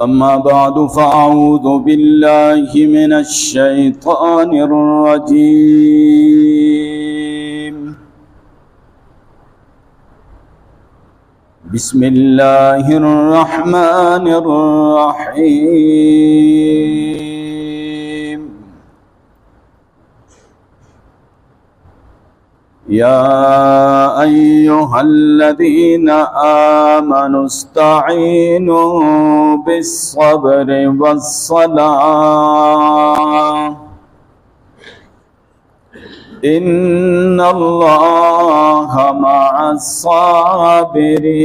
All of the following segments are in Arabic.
أما بعد فأعوذ بالله من الشيطان الرجيم. بسم الله الرحمن الرحيم. يا أيها الذين آمنوا استعينوا بالصبر والصلاة إن الله مع الصابرين.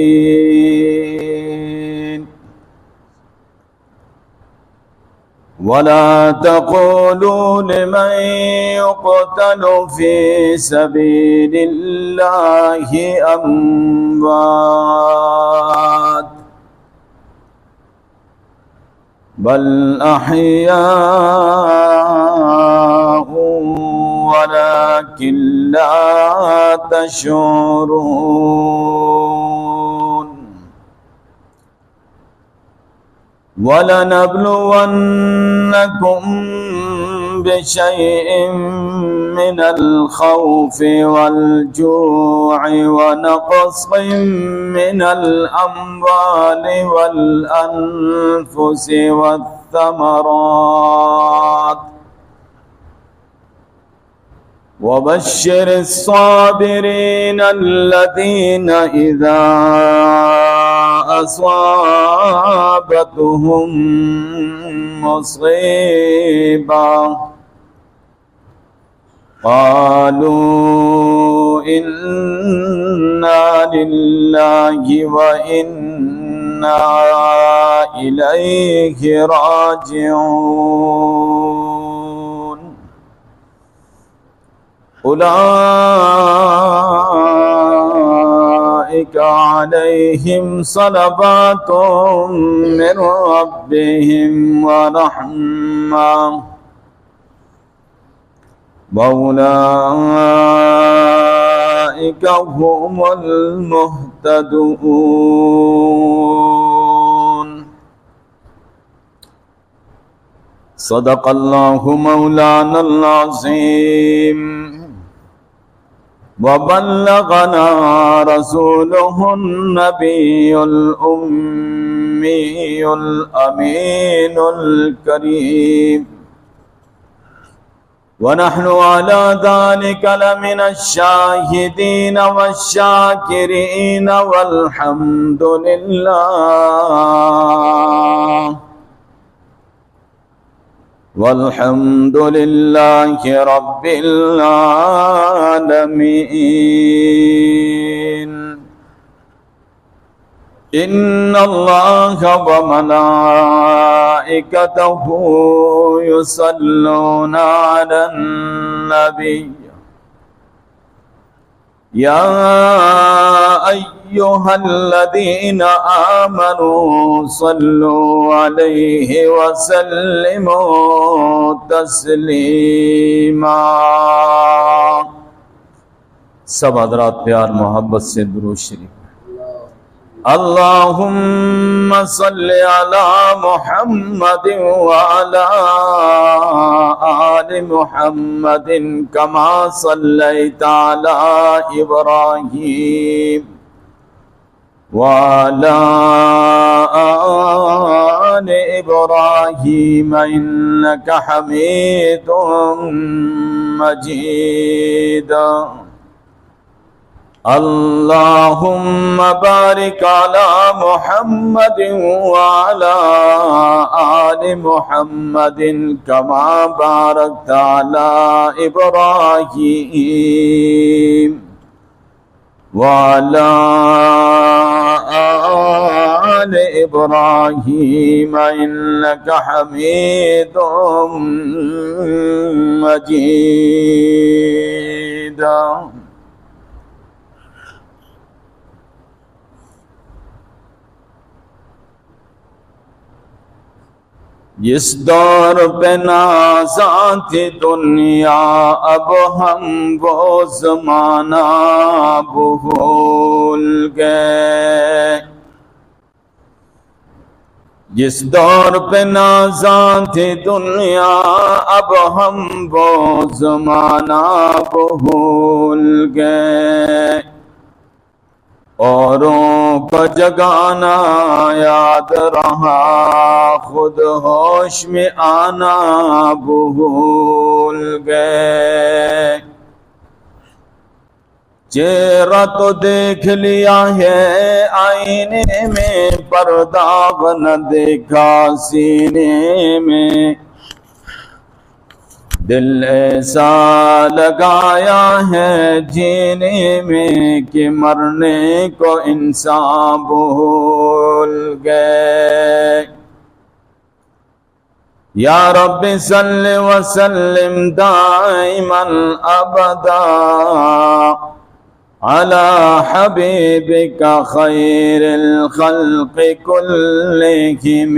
ولا تقولوا لمن يقتل في سبيل الله أموات بل أحياء ولكن لا تشعرون. ولنبلونكم بشيء من الخوف والجوع ونقص من الأموال والأنفس والثمرات وبشر الصابرين الذين إذا أصابتهم مصيبة قالوا إنا لله وإنا إليه راجعون. أولئك عليهم صلوات من ربهم ورحمة وأولئك هم المهتدون. صدق الله مولانا العظيم وبلغنا رسوله النبي الأمي الأمين الكريم ونحن على ذلك لمن الشاهدين والشاكرين والحمد لله رب العالمين. إن الله وملائكته يصلون على النبي يا أيها الذين آمنوا صلوا عليه وسلموا تسليما. सब हज़रात प्यार मोहब्बत से दुरूद शरीफ। अल्लाहुम्मा सल्लि अला मुहम्मद व अला आलि मुहम्मदिन कमा सल्लैता अला इब्राहीम व अला आलि इब्राहीम इन्नका हमीदुम मजीद। अल्लाहुम्मा बारिक अला मुहम्मद व अला आलि मुहम्मदिन कमा बारकता अला इब्राहीम व अला आलि इब्राहीम इन्नका हमीदुम मजीद। जिस दौर पे नाज़ा थी दुनिया अब हम वो ज़माना भूल गए। جس دور پہ نازاں تھی دنیا اب ہم وہ زمانہ بھول گئے، اوروں کو جگانا یاد رہا خود ہوش میں آنا بھول گئے۔ چہرہ تو دیکھ لیا ہے آئینے میں، پر داغ نہ دیکھا سینے میں، دل ایسا لگایا ہے جینے میں کہ مرنے کو انسان بھول گئے۔ یا رب صلی وسلم دائما ابدا علی حبیبک خیر الخلق کلہم،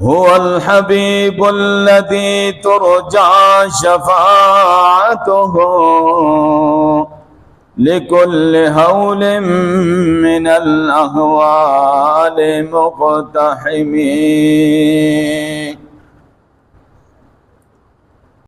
هو الحبیب الذی ترجى شفاعته لكل هول من الأهوال مقتحم۔